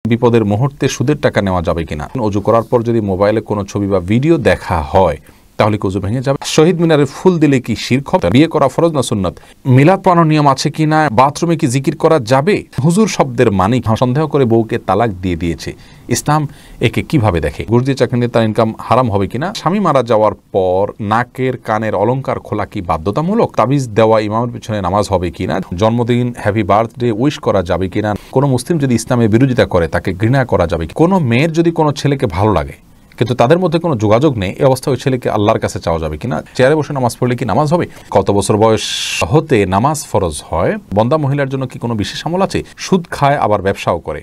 বিপদের মুহূর্তে সুদের টাকা নেওয়া যাবে কিনা, ওযু করার পর যদি মোবাইলে কোনো ছবি বা ভিডিও দেখা হয় তাহলে কি ওযু ভেঙে যাবে, শহীদ মিনারে ফুল দিলে কি শিরক হবে, বিয়ে করা ফরজ না সুন্নাত, মিলাদ পড়ানোর নিয়ম আছে কিনা, বাথরুমে কি জিকির করা যাবে, হুজুর শব্দের মানে সন্দেহ করে বউকে তালাক দিয়ে দিয়েছে, ইসলাম একে কিভাবে দেখে, ঘুষ দিয়ে চাকরি নিয়ে তার ইনকাম হারাম হবে কিনা, স্বামী মারা যাওয়ার পর নাকের কানের অলংকার খোলা কি বাধ্যতামূলক, তাবিজ দেওয়া ইমামের পিছনে নামাজ হবে কিনা, জন্মদিন হ্যাপি বার্থডে উইশ করা যাবে কিনা, কোনো মুসলিম যদি ইসলামের বিরোধিতা করে তাকে ঘৃণা করা যাবে, কোনো মেয়ের যদি কোনো ছেলেকে ভালো লাগে কিন্তু তাদের মধ্যে কোনো যোগাযোগ নেই, এই অবস্থায় ওই ছেলেকে আল্লাহর কাছে চাওয়া যাবে কিনা, চেয়ারে বসে নামাজ পড়লে কি নামাজ হবে, কত বছর বয়স হতে নামাজ ফরজ হয়, বন্দা মহিলার জন্য কি কোনো বিশেষ আমল আছে, সুদ খায় আবার ব্যবসাও করে,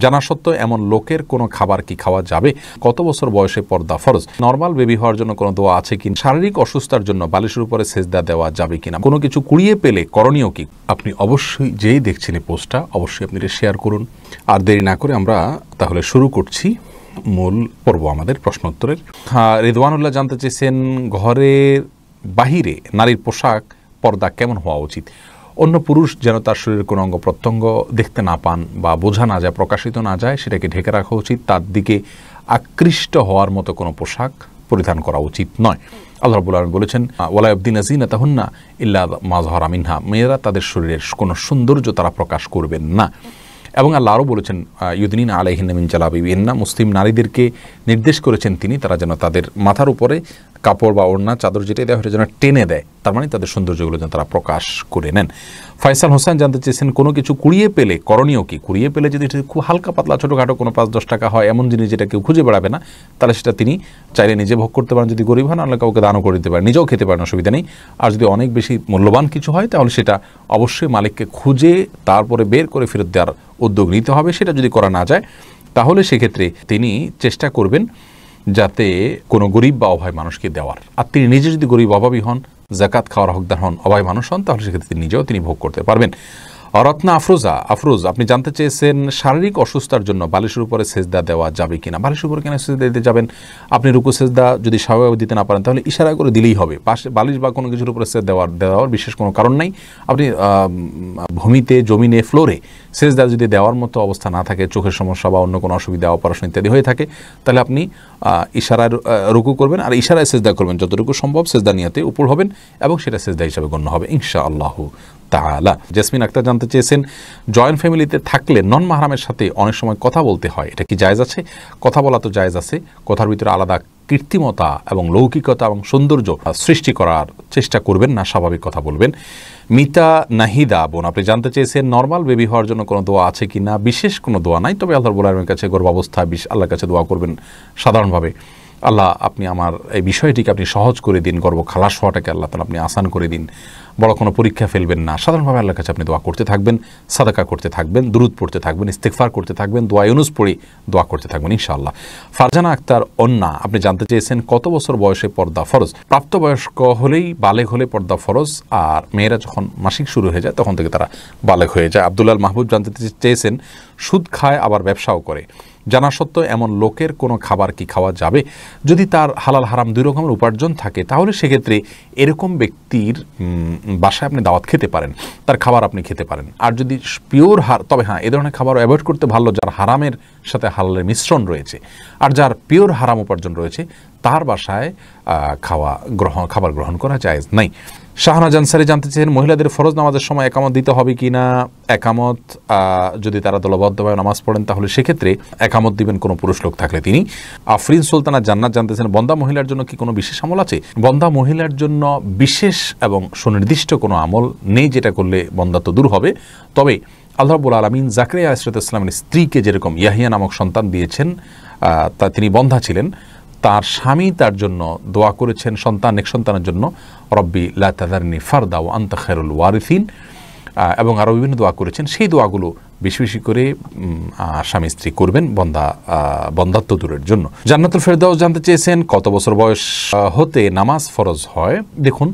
জানা সত্ত্বেও এমন লোকের কোনো খাবার কি খাওয়া যাবে, কত বছর বয়সে পর্দা ফরজ, নরমাল বেবি হওয়ার জন্য কোনো দোয়া আছে কি, শারীরিক অসুস্থতার জন্য বালিশের উপরে সেজদা দেওয়া যাবে কিনা, কোনো কিছু কুড়িয়ে পেলে করণীয় কি। আপনি অবশ্যই যেই দেখছেন এই পোস্টটা অবশ্যই আপনি এটা শেয়ার করুন। আর দেরি না করে আমরা তাহলে শুরু করছি মূল পর্ব আমাদের প্রশ্নোত্তরের। রিদওয়ানুল্লাহ জানতে চেয়েছেন ঘরের বাহিরে নারীর পোশাক পর্দা কেমন হওয়া উচিত, অন্য পুরুষ যেন তার শরীরের কোনো অঙ্গ প্রত্যঙ্গ দেখতে না পান বা বোঝা না যায়, প্রকাশিত না যায়, সেটাকে ঢেকে রাখা উচিত, তার দিকে আকৃষ্ট হওয়ার মতো কোনো পোশাক পরিধান করা উচিত নয়। আল্লাহ রাব্বুল আলামিন বলেছেন ওয়ালা ইয়াবদিনা যিনাতাহুন্না ইল্লা মা যাহারা মিনহা, মেয়েরা তাদের শরীরের কোনো সৌন্দর্য তারা প্রকাশ করবেন না। এবং আল্লাহ আরও বলেছেন ইউদনিনা আলাইহিন্না মিন জালাবিবিহিন্না, মুসলিম নারীদেরকে নির্দেশ করেছেন তিনি তারা যেন তাদের মাথার উপরে কাপড় বা ওড়না চাদর যেটাই দেয় যেন টেনে দেয়, তার মানে তাদের সৌন্দর্যগুলো যেন তারা প্রকাশ করে নেন। ফয়সাল হোসেন জানতে চেয়েছেন কোনো কিছু কুড়িয়ে পেলে করণীয় কি, কুড়িয়ে পেলে যদি খুব হালকা পাতলা ছোটোখাটো কোনো 5-10 টাকা হয় এমন জিনিস যেটা কেউ খুঁজে বেড়াবে না, তাহলে সেটা তিনি চাইলে নিজে ভোগ করতে পারেন, যদি গরিব হন আল্লাহ কাউকে দানও করে দিতে পারেন, নিজেও খেতে পারেন, অসুবিধা নেই। আর যদি অনেক বেশি মূল্যবান কিছু হয় তাহলে সেটা অবশ্যই মালিককে খুঁজে তারপরে বের করে ফেরত দেওয়ার উদ্যোগ নিতে হবে। সেটা যদি করা না যায় তাহলে সেক্ষেত্রে তিনি চেষ্টা করবেন যাতে কোনো গরিব বা অভাবী মানুষকে দেওয়ার, আর তিনি নিজে যদি গরিব অভাবী হন, যাকাত খাওয়ার হকদার হন, অভাবী মানুষ হন, তাহলে সেক্ষেত্রে নিজেও তিনি ভোগ করতে পারবেন। রত্না আফরোজ আপনি জানতে চেয়েছেন শারীরিক অসুস্থতার জন্য বালিশের উপরে সেজদা দেওয়া যাবে কিনা, বালিশের উপরে কেন সেজদা দিতে যাবেন, আপনি রুকু সেজদা যদি স্বাভাবিক দিতে না পারেন তাহলে ইশারা করে দিলেই হবে, পাশে বালিশ বা কোনো কিছুর উপরে সেজদা দেওয়ার বিশেষ কোনো কারণ নাই। আপনি ভূমিতে জমিনে ফ্লোরে সেজদা যদি দেওয়ার মতো অবস্থা না থাকে, চোখের সমস্যা বা অন্য কোনো অসুবিধা অপারেশন ইত্যাদি হয়ে থাকে, তাহলে আপনি ইশারায় রুকু করবেন আর ইশারায় সেজদা করবেন, যতটুকু সম্ভব সেজদা নিয়াতে উপর হবেন এবং সেটা সেজদা হিসাবে গণ্য হবে ইনশাআল্লাহ তাআলা। জেসমিন আক্তার জানতে চেয়েছেন জয়েন্ট ফ্যামিলিতে থাকলে নন মাহরামের সাথে অনেক সময় কথা বলতে হয়, এটা কি জায়েজ আছে? কথা বলা তো জায়েজ আছে, কথার ভিতরে আলাদা কৃত্রিমতা এবং লৌকিকতা এবং সৌন্দর্য সৃষ্টি করার চেষ্টা করবেন না, স্বাভাবিক কথা বলবেন। মিতা নাহিদা বোন আপনি জানতে চেয়েছেন নর্মাল বেবি হওয়ার জন্য কোনো দোয়া আছে কি না, বিশেষ কোনো দোয়া নাই, তবে আল্লাহর রাব্বুল আলামিনের কাছে গর্ভাবস্থায় আল্লাহর কাছে দোয়া করবেন সাধারণভাবে, আল্লাহ আপনি আমার এই বিষয়টিকে আপনি সহজ করে দিন, গর্ভ খালাস হওয়াটাকে আল্লাহ তাআলা আপনি আসান করে দিন, বড় কোনো পরীক্ষা ফেলবেন না, সাধারণভাবে আল্লাহর কাছে আপনি দোয়া করতে থাকবেন, সাদাকা করতে থাকবেন, দুরুদ পড়তে থাকবেন, ইস্তিগফার করতে থাকবেন, দোয়া ইউনুস পড়ে দোয়া করতে থাকবেন ইনশাআল্লাহ। ফারজানা আক্তার অন্না আপনি জানতে চেয়েছেন কত বছর বয়সে পর্দা ফরজ, প্রাপ্তবয়স্ক হলেই বালেগ হলে পর্দা ফরজ, আর মেয়েরা যখন মাসিক শুরু হয়ে যায় তখন থেকে তারা বালেগ হয়ে যায়। আব্দুল্লাহ মাহবুব জানতে চেয়েছেন সুদ খায় আবার ব্যবসাও করে, জানা সত্ত্বেও এমন লোকের কোনো খাবার কি খাওয়া যাবে, যদি তার হালাল হারাম দুই রকমের উপার্জন থাকে তাহলে সেক্ষেত্রে এরকম ব্যক্তির বাসায় আপনি দাওয়াত খেতে পারেন, তার খাবার আপনি খেতে পারেন। আর যদি পিওর তবে হ্যাঁ এই ধরনের খাবার অ্যাভয়েড করতে ভালো যার হারামের সাথে হালালের মিশ্রণ রয়েছে, আর যার পিওর হারাম উপার্জন রয়েছে তার বাসায় খাবার গ্রহণ করা জায়েজ নাই। শাহনাজ আনসারী জানতে চেয়েছেন মহিলাদের ফরজ নামাজের সময় একামত দিতে হবে কি না, একামত যদি তারা দলবদ্ধভাবে নামাজ পড়েন তাহলে সেক্ষেত্রে একামত দিবেন কোনো পুরুষ লোক থাকলে তিনি। আফরিন সুলতানা জান্নাত জানতেছেন বন্দা মহিলার জন্য কি কোনো বিশেষ আমল আছে, বন্দা মহিলার জন্য বিশেষ এবং সুনির্দিষ্ট কোনো আমল নেই যেটা করলে বন্দা তো দূর হবে, তবে আল্লাহ রাব্বুল আলামিন জাকারিয়া আলাইহিস সালামের স্ত্রীকে যেরকম ইয়াহিয়া নামক সন্তান দিয়েছেন, তা তিনি বন্ধা ছিলেন, তার স্বামী তার জন্য দোয়া করেছেন এক সন্তানের জন্য রব্বি লা তাযারনি ফারদা ওয়া আনতা খায়রুল ওয়ারিসিন, এবং আরও বিভিন্ন দোয়া করেছেন। সেই দোয়াগুলো বেশি বেশি করে স্বামী স্ত্রী করবেন বন্ধাত্ব দূরের জন্য। জান্নাতুল ফেরদাউস জানতে চেয়েছেন কত বছর বয়স হতে নামাজ ফরজ হয়। দেখুন,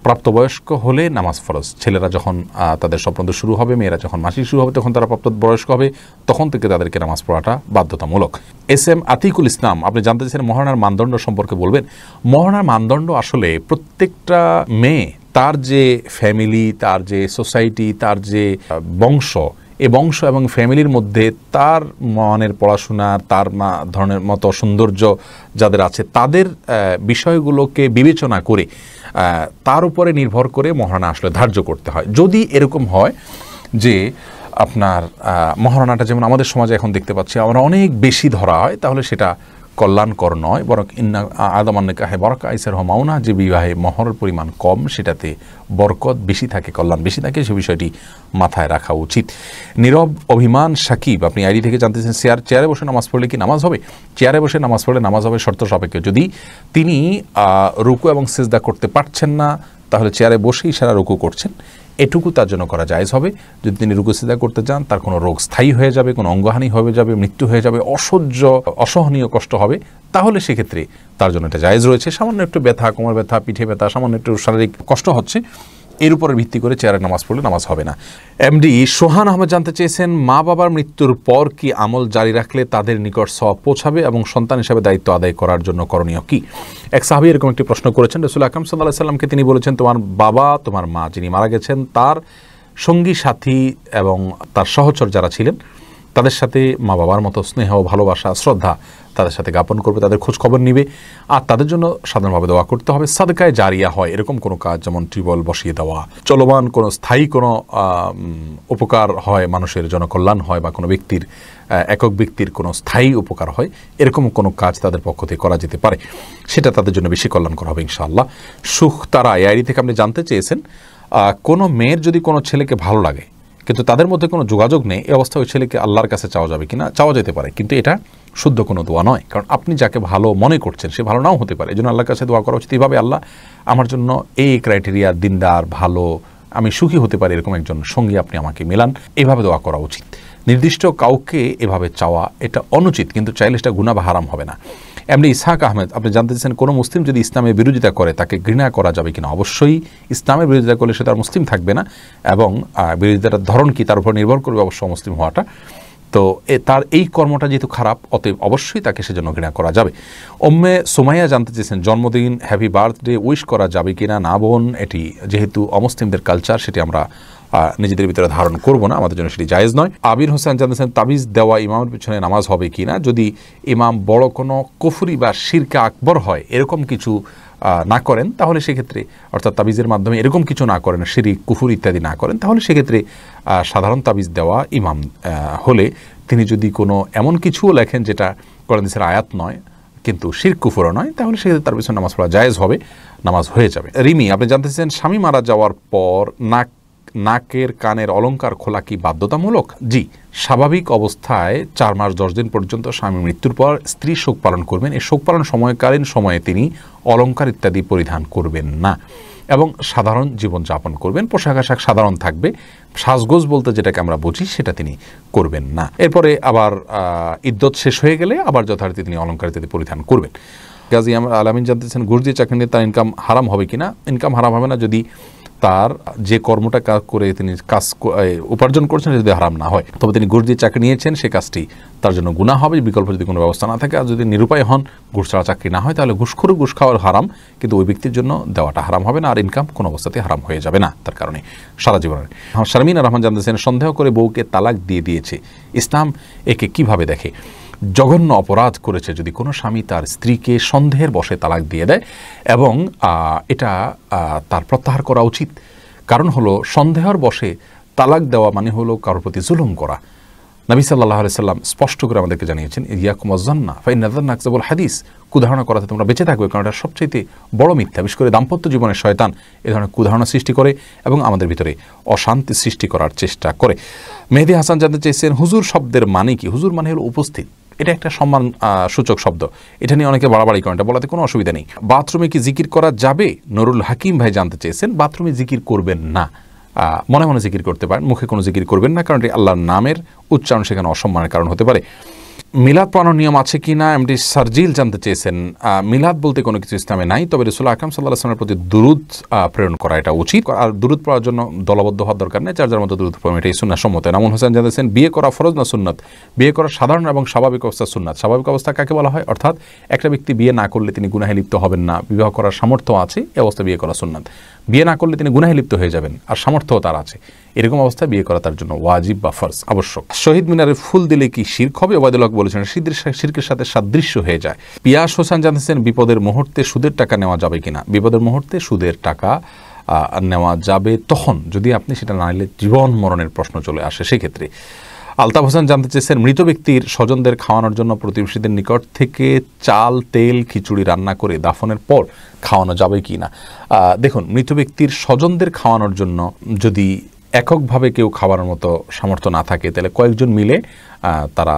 প্রাপ্তবয়স্ক হলে নামাজ ফরজ, ছেলেরা যখন তাদের স্বপ্নদোষ শুরু হবে, মেয়েরা যখন মাসিক শুরু হবে তখন তারা প্রাপ্তবয়স্ক হবে, তখন থেকে তাদেরকে নামাজ পড়াটা বাধ্যতামূলক। এস.এম. আতিকুল ইসলাম আপনি জানতে চাইছেন মহারণার মানদণ্ড সম্পর্কে বলবেন। মহারণার মানদণ্ড আসলে প্রত্যেকটা মেয়ে তার যে ফ্যামিলি, তার যে সোসাইটি, তার যে বংশ, এই বংশ এবং ফ্যামিলির মধ্যে তার মনের পড়াশোনার তার ধরনের মতো সৌন্দর্য যাদের আছে তাদের বিষয়গুলোকে বিবেচনা করে তার উপরে নির্ভর করে মহারণা আসলে ধার্য করতে হয়। যদি এরকম হয় যে আপনার মহারণাটা যেমন আমাদের সমাজে এখন দেখতে পাচ্ছি আমরা অনেক বেশি ধরা হয়, তাহলে সেটা কল্যাণকর নয়, বরং ইন্না আদামান্নিকাহে বরকা আইসার হমাউনা, যে বিবাহে মহরের পরিমাণ কম সেটাতে বরকত বেশি থাকে, কল্যাণ বেশি থাকে, সে বিষয়টি মাথায় রাখা উচিত। নীরব অভিমান সাকিব, আপনি আইডি থেকে জানতেছেন চেয়ারে বসে নামাজ পড়লে কি নামাজ হবে? চেয়ারে বসে নামাজ পড়লে নামাজ হবে শর্ত সাপেক্ষে। যদি তিনি রুকু এবং সিজদা করতে পারছেন না তাহলে চেয়ারে বসেই সারা রুকু করছেন, এটুকু তার জন্য করা জায়েজ হবে। যদি তিনি রুকু সিজদা করতে চান, তার কোনো রোগ স্থায়ী হয়ে যাবে, কোনো অঙ্গহানি হয়ে যাবে, মৃত্যু হয়ে যাবে, অসহনীয় কষ্ট হবে, তাহলে সেক্ষেত্রে তার জন্য এটা জায়েজ রয়েছে। সামান্য একটু ব্যথা, কোমর ব্যথা, পিঠে ব্যথা, সামান্য একটু শারীরিক কষ্ট হচ্ছে, এর উপরে ভিত্তি করে চেয়ারে নামাজ পড়লে নামাজ হবে না। এমডি সোহান আহমেদ জানতে চেয়েছেন, মা বাবার মৃত্যুর পর কি আমল জারি রাখলে তাদের নিকট সওয়াব পৌঁছাবে এবং সন্তান হিসাবে দায়িত্ব আদায় করার জন্য করণীয় কি? এক সাহাবী এরকম একটি প্রশ্ন করেছেন। রাসূল আকরাম সাল্লাল্লাহু আলাইহি সাল্লামকে তিনি বলেছেন, তোমার বাবা, তোমার মা যিনি মারা গেছেন, তার সঙ্গী সাথী এবং তার সহচর যারা ছিলেন তাদের সাথে মা বাবার মতো স্নেহ, ভালোবাসা, শ্রদ্ধা তাদের সাথে জ্ঞাপন করবে, তাদের খোঁজ খবর নিবে, আর তাদের জন্য সাধারণভাবে দোয়া করতে হবে। সাদকায়ে জারিয়া হয় এরকম কোনো কাজ, যেমন টিউবওয়েল বসিয়ে দেওয়া, চলমান কোনো স্থায়ী কোনো উপকার হয়, মানুষের জনকল্যাণ হয়, বা কোনো ব্যক্তির একক ব্যক্তির কোনো স্থায়ী উপকার হয়, এরকম কোনো কাজ তাদের পক্ষ থেকে করা যেতে পারে, সেটা তাদের জন্য বেশি কল্যাণকর হবে ইনশাআল্লাহ। সুখ তারা এআইডি থেকে আপনি জানতে চেয়েছেন, কোনো মেয়ের যদি কোনো ছেলেকে ভালো লাগে কিন্তু তাদের মধ্যে কোনো যোগাযোগ নেই, এই অবস্থায় ওই ছেলেকে আল্লাহর কাছে চাওয়া যাবে কিনা? চাওয়া যেতে পারে, কিন্তু এটা শুদ্ধ কোনো দোয়া নয়, কারণ আপনি যাকে ভালো মনে করছেন সে ভালো নাও হতে পারে। এই জন্য আল্লাহর কাছে দোয়া করা উচিত এইভাবে, আল্লাহ আমার জন্য এই ক্রাইটেরিয়া, দিনদার, ভালো, আমি সুখী হতে পারি এরকম একজন সঙ্গী আপনি আমাকে মেলান, এইভাবে দোয়া করা উচিত। নির্দিষ্ট কাউকে এভাবে চাওয়া এটা অনুচিত, কিন্তু চাইলে সেটা গুনাহ বা হারাম হবে না। এমনি ইসহাক আহমেদ আপনি জানতে চাইছেন, কোনো মুসলিম যদি ইসলামের বিরোধিতা করে তাকে ঘৃণা করা যাবে কিনা? অবশ্যই ইসলামের বিরোধিতা করলে সে তার মুসলিম থাকবে না, এবং বিরোধিতার ধরন কি তার উপর নির্ভর করবে অবশ্য মুসলিম হওয়াটা। তো তার এই কর্মটা যেহেতু খারাপ, অতএব অবশ্যই তাকে সেজন্য ঘৃণা করা যাবে। উম্মে সুমাইয়া জানতে চেয়েছেন, জন্মদিন, হ্যাপি বার্থডে উইশ করা যাবে কিনা? না বোন, এটি যেহেতু অমুসলিমদের কালচার, সেটি আমরা নিজেদের ভিতরে ধারণ করব না, আমাদের জন্য সেটি জায়েজ নয়। আবির হোসেন জানতেছেন, তাবিজ দেওয়া ইমামের পিছনে নামাজ হবে কিনা? যদি ইমাম বড় কোনো কুফরি বা শিরকে আকবর হয়, এরকম কিছু না করেন, তাহলে সেক্ষেত্রে, অর্থাৎ তাবিজের মাধ্যমে এরকম কিছু না করেন, শিরিক, কুফর ইত্যাদি না করেন, তাহলে সেক্ষেত্রে সাধারণ তাবিজ দেওয়া ইমাম হলে তিনি যদি কোনো এমন কিছুও লেখেন যেটা কোরআন হাদিসের আয়াত নয় কিন্তু শিরক কুফরও নয়, তাহলে সেক্ষেত্রে তার পিছনে নামাজ পড়া জায়েজ হবে, নামাজ হয়ে যাবে। রিমি আপনি জানতে চান, স্বামী মারা যাওয়ার পর নাকের কানের অলংকার খোলা কি বাধ্যতামূলক? জি, স্বাভাবিক অবস্থায় 4 মাস 10 দিন পর্যন্ত স্বামী মৃত্যুর পর স্ত্রী শোক পালন করবেন। এই শোক পালন সময়কালীন সময়ে তিনি অলংকার ইত্যাদি পরিধান করবেন না এবং সাধারণ জীবনযাপন করবেন। পোশাক আশাক সাধারণ থাকবে, সাজগোজ বলতে যেটাকে আমরা বুঝি সেটা তিনি করবেন না। এরপরে আবার ইদ্যত শেষ হয়ে গেলে আবার যথারীতি তিনি অলংকার ইত্যাদি পরিধান করবেন। গাজী আলামিন জানতেছেন, ঘুষ দিয়ে চাকরি নিয়ে তার ইনকাম হারাম হবে কিনা? ইনকাম হারাম হবে না যদি তার যে কর্মটা করে তিনি কাজ উপার্জন করছেন যদি হারাম না হয়। তবে তিনি ঘুষ দিয়ে চাকরি নিয়েছেন, সে কাজটি তার জন্য গুনাহ হবে, বিকল্প যদি কোনো ব্যবস্থা না থাকে। আর যদি নিরুপায় হন, ঘুষ ছাড়া চাকরি না হয়, তাহলে ঘুষখোর ঘুষ খাওয়ার হারাম, কিন্তু ওই ব্যক্তির জন্য দেওয়াটা হারাম হবে না, আর ইনকাম কোনো অবস্থাতে হারাম হয়ে যাবে না তার কারণে সারা জীবনের। শারমিন রহমান জানতেছেন, সন্দেহ করে বউকে তালাক দিয়ে দিয়েছে, ইসলাম একে কিভাবে দেখে? জঘন্য অপরাধ করেছে যদি কোনো স্বামী তার স্ত্রীকে সন্দেহের বশে তালাক দিয়ে দেয়, এবং এটা তার প্রত্যাহার করা উচিত। কারণ হলো, সন্দেহের বশে তালাক দেওয়া মানে হলো কারোর প্রতি জুলুম করা। নবী সাল্লাল্লাহু আলাইহি সাল্লাম স্পষ্ট করে আমাদেরকে জানিয়েছেন, ইয়াকুম আয-যান্না ফাইন্না যান্না আকযাবুল হাদিস, কুধারণা করাতে তোমরা বেঁচে থাকবে, কারণ এটা সবচাইতে বড় মিথ্যা। বিশেষ করে দাম্পত্য জীবনে শয়তান এ ধরনের কুধারণা সৃষ্টি করে এবং আমাদের ভিতরে অশান্তি সৃষ্টি করার চেষ্টা করে। মেহেদী হাসান জানতে চেয়েছেন, হুজুর শব্দের মানে কি? হুজুর মানে হলো উপস্থিত, এটা একটা সম্মান সূচক শব্দ, এটা নিয়ে অনেকে বাড়াবাড়ি করেন, এটা বলাতে কোনো অসুবিধা নেই। বাথরুমে কি জিকির করা যাবে? নুরুল হাকিম ভাই জানতে চেয়েছেন, বাথরুমে জিকির করবেন না, মনে মনে জিকির করতে পারেন, মুখে কোনো জিকির করবেন না, কারণ এটি আল্লাহর নামের উচ্চারণ সেখানে অসম্মানের কারণ হতে পারে। মিলাদ পড়ানোর নিয়ম আছে কি না? এমডি সার্জিল জানতে চেয়েছেন, মিলাদ বলতে কোনো কিছু ইসলামে নাই, তবে রাসূল আকরাম সাল্লাল্লাহু আলাইহি ওয়াসাল্লামের প্রতি দুরূদ প্রেরণ করা এটা উচিত। আর দুরূদ পড়ার জন্য দলবদ্ধ হওয়ার দরকার নেই, যার যার মতো দুরূদ পড়বেন, এটাই সুন্নাহ সম্মত। নামুন হোসেন জানতেছেন, বিয়ে করা ফরজ না সুন্নাত? বিয়ে করা সাধারণ এবং স্বাভাবিক অবস্থা সুন্নাত। স্বাভাবিক অবস্থা কাকে বলা হয়? অর্থাৎ একটা ব্যক্তি বিয়ে না করলে তিনি গুনাহে লিপ্ত হবেন না, বিবাহ করার সামর্থ্য আছে, এই অবস্থা বিয়ে করা সুন্নাত। বিয়ে না করলে তিনি গুনাহে লিপ্ত হয়ে যাবেন, আর সামর্থ্যও তার আছে। এরকম অবস্থায় বিয়ে করা তার জন্য ওয়াজিব বা ফরজ, আবশ্যক। শহীদ মিনারে ফুল দিলে কি শিরক হবে? ওবায়দুল হক বলেছেন শিরকের সাথে সাদৃশ্য হয়ে যায়। পিয়াস হোসেন জানতেছেন বিপদের মুহূর্তে সুদের টাকা নেওয়া যাবে কিনা। বিপদের মুহূর্তে সুদের টাকা নেওয়া যাবে তখন যদি আপনি সেটা না নিলে জীবন মরণের প্রশ্ন চলে আসে। সেক্ষেত্রে আলতাফ হোসেন জানতে চেয়েছেন মৃত ব্যক্তির স্বজনদের খাওয়ানোর জন্য প্রতিবেশীদের নিকট থেকে চাল, তেল, খিচুড়ি রান্না করে দাফনের পর খাওয়ানো যাবে কি না। দেখুন, মৃত ব্যক্তির স্বজনদের খাওয়ানোর জন্য যদি এককভাবে কেউ খাওয়ানোর মতো সামর্থ্য না থাকে, তাহলে কয়েকজন মিলে তারা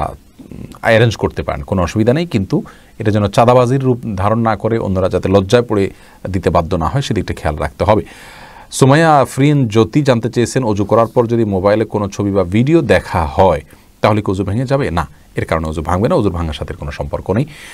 অ্যারেঞ্জ করতে পারেন, কোনো অসুবিধা নেই। কিন্তু এটা যেন চাঁদাবাজির রূপ ধারণ না করে অন্যরা যাতে লজ্জায় পড়ে দিতে বাধ্য না হয়, সেদিকটা খেয়াল রাখতে হবে। সুমাইয়া আফরিন জ্যোতি জানতে চেয়েছেন অজু করার পর যদি মোবাইলে কোনো ছবি বা ভিডিও দেখা হয় তাহলে কি অজু ভেঙে যাবে? না, এর কারণে অজু ভাঙবে না, অজুর ভাঙার সাথে কোনো সম্পর্ক নেই।